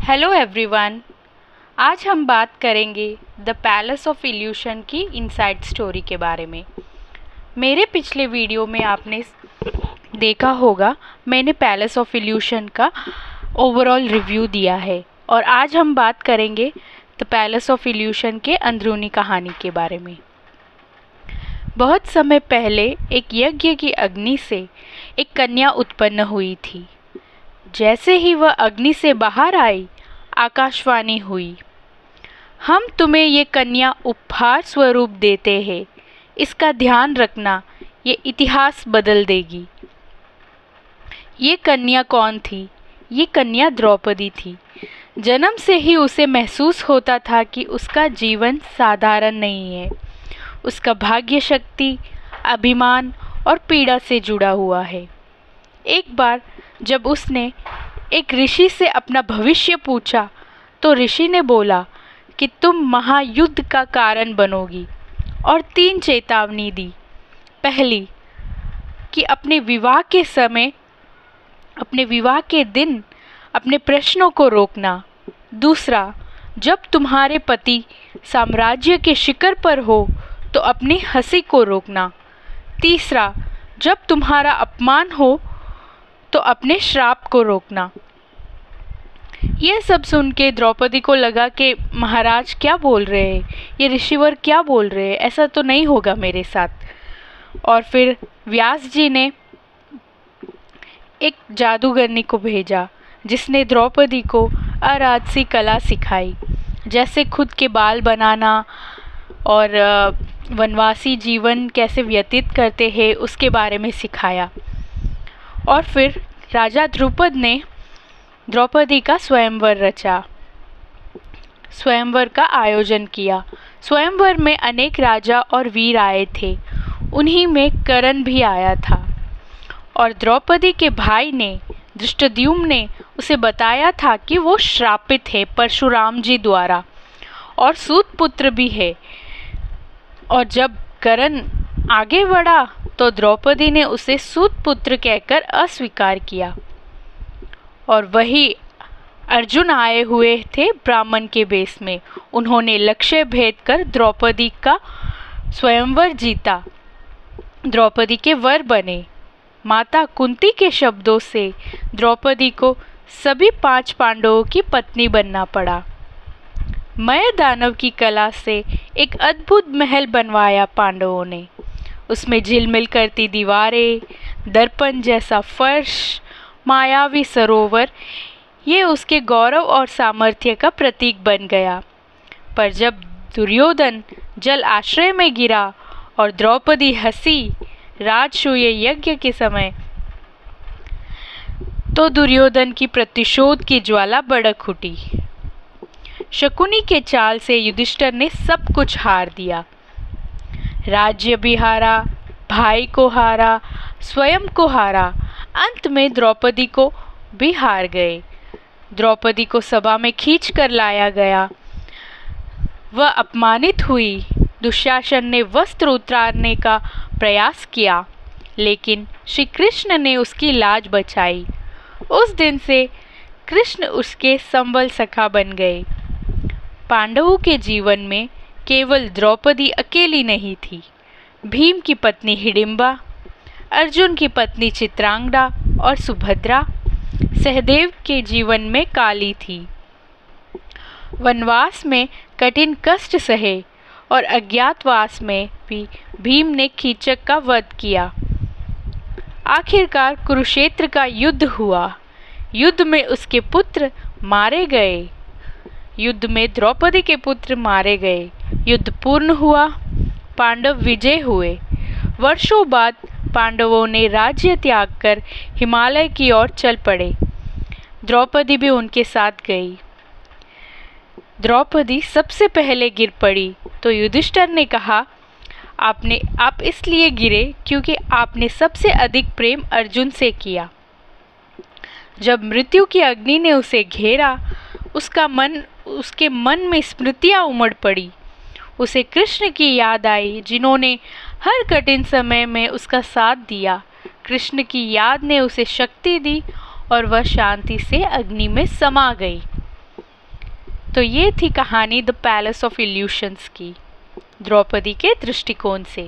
Hello everyone. आज हम बात करेंगे द पैलेस ऑफ इल्यूशन की इनसाइड स्टोरी के बारे में। मेरे पिछले वीडियो में आपने देखा होगा, मैंने पैलेस ऑफ इल्यूशन का ओवरऑल रिव्यू दिया है और आज हम बात करेंगे द पैलेस ऑफ इल्यूशन के अंदरूनी कहानी के बारे में। बहुत समय पहले एक यज्ञ की अग्नि से एक कन्या उत्पन्न हुई थी। जैसे ही वह अग्नि से बाहर आई, आकाशवाणी हुई, हम तुम्हें ये कन्या उपहार स्वरूप देते हैं। इसका ध्यान रखना, ये इतिहास बदल देगी। ये कन्या कौन थी? ये कन्या द्रौपदी थी। जन्म से ही उसे महसूस होता था कि उसका जीवन साधारण नहीं है। उसका भाग्य शक्ति, अभिमान और पीड़ा से जुड़ा हुआ है। एक बार जब उसने एक ऋषि से अपना भविष्य पूछा तो ऋषि ने बोला कि तुम महायुद्ध का कारण बनोगी और 3 चेतावनी दी। पहली, कि अपने विवाह के दिन अपने प्रश्नों को रोकना। दूसरा, जब तुम्हारे पति साम्राज्य के शिखर पर हो तो अपनी हंसी को रोकना। तीसरा, जब तुम्हारा अपमान हो तो अपने श्राप को रोकना। यह सब सुन के द्रौपदी को लगा कि महाराज क्या बोल रहे हैं, ये ऋषिवर क्या बोल रहे हैं, ऐसा तो नहीं होगा मेरे साथ। और फिर व्यास जी ने एक जादूगरनी को भेजा जिसने द्रौपदी को अराजसी कला सिखाई, जैसे खुद के बाल बनाना और वनवासी जीवन कैसे व्यतीत करते हैं उसके बारे में सिखाया। और फिर राजा ध्रुपद ने द्रौपदी का स्वयंवर रचा, स्वयंवर का आयोजन किया। स्वयंवर में अनेक राजा और वीर आए थे, उन्हीं में कर्ण भी आया था। और द्रौपदी के भाई ने, धृष्टद्युम्न ने उसे बताया था कि वो श्रापित है परशुराम जी द्वारा और सूत पुत्र भी है। और जब कर्ण आगे बढ़ा तो द्रौपदी ने उसे सूत पुत्र कहकर अस्वीकार किया। और वही अर्जुन आए हुए थे ब्राह्मण के वेश में। उन्होंने लक्ष्य भेद कर द्रौपदी का स्वयंवर जीता, द्रौपदी के वर बने। माता कुंती के शब्दों से द्रौपदी को सभी 5 पांडवों की पत्नी बनना पड़ा। मय दानव की कला से एक अद्भुत महल बनवाया पांडवों ने। उसमें झिलमिल करती दीवारें, दर्पण जैसा फर्श, मायावी सरोवर, ये उसके गौरव और सामर्थ्य का प्रतीक बन गया। पर जब दुर्योधन जल आश्रय में गिरा और द्रौपदी हंसी राजसूय यज्ञ के समय, तो दुर्योधन की प्रतिशोध की ज्वाला भड़क उठी। शकुनी के चाल से युधिष्ठिर ने सब कुछ हार दिया। राज्य भी हारा, भाई को हारा, स्वयं को हारा, अंत में द्रौपदी को भी हार गए। द्रौपदी को सभा में खींच कर लाया गया। वह अपमानित हुई। दुशासन ने वस्त्र उतारने का प्रयास किया, लेकिन श्री कृष्ण ने उसकी लाज बचाई। उस दिन से कृष्ण उसके संबल सखा बन गए। पांडवों के जीवन में केवल द्रौपदी अकेली नहीं थी। भीम की पत्नी हिडिंबा, अर्जुन की पत्नी चित्रांगदा और सुभद्रा, सहदेव के जीवन में काली थी। वनवास में कठिन कष्ट सहे और अज्ञातवास में भी भीम ने कीचक का वध किया। आखिरकार कुरुक्षेत्र का युद्ध हुआ। युद्ध में उसके पुत्र मारे गए। युद्ध में द्रौपदी के पुत्र मारे गए। युद्ध पूर्ण हुआ, पांडव विजय हुए। वर्षों बाद पांडवों ने राज्य त्याग कर हिमालय की ओर चल पड़े। द्रौपदी भी उनके साथ गई। द्रौपदी सबसे पहले गिर पड़ी तो युधिष्ठिर ने कहा, आप इसलिए गिरे क्योंकि आपने सबसे अधिक प्रेम अर्जुन से किया। जब मृत्यु की अग्नि ने उसे घेरा, उसके मन में स्मृतियाँ उमड़ पड़ी। उसे कृष्ण की याद आई, जिन्होंने हर कठिन समय में उसका साथ दिया। कृष्ण की याद ने उसे शक्ति दी और वह शांति से अग्नि में समा गई। तो ये थी कहानी द पैलेस ऑफ इल्यूशंस की, द्रौपदी के दृष्टिकोण से।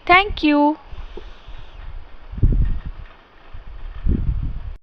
Thank you.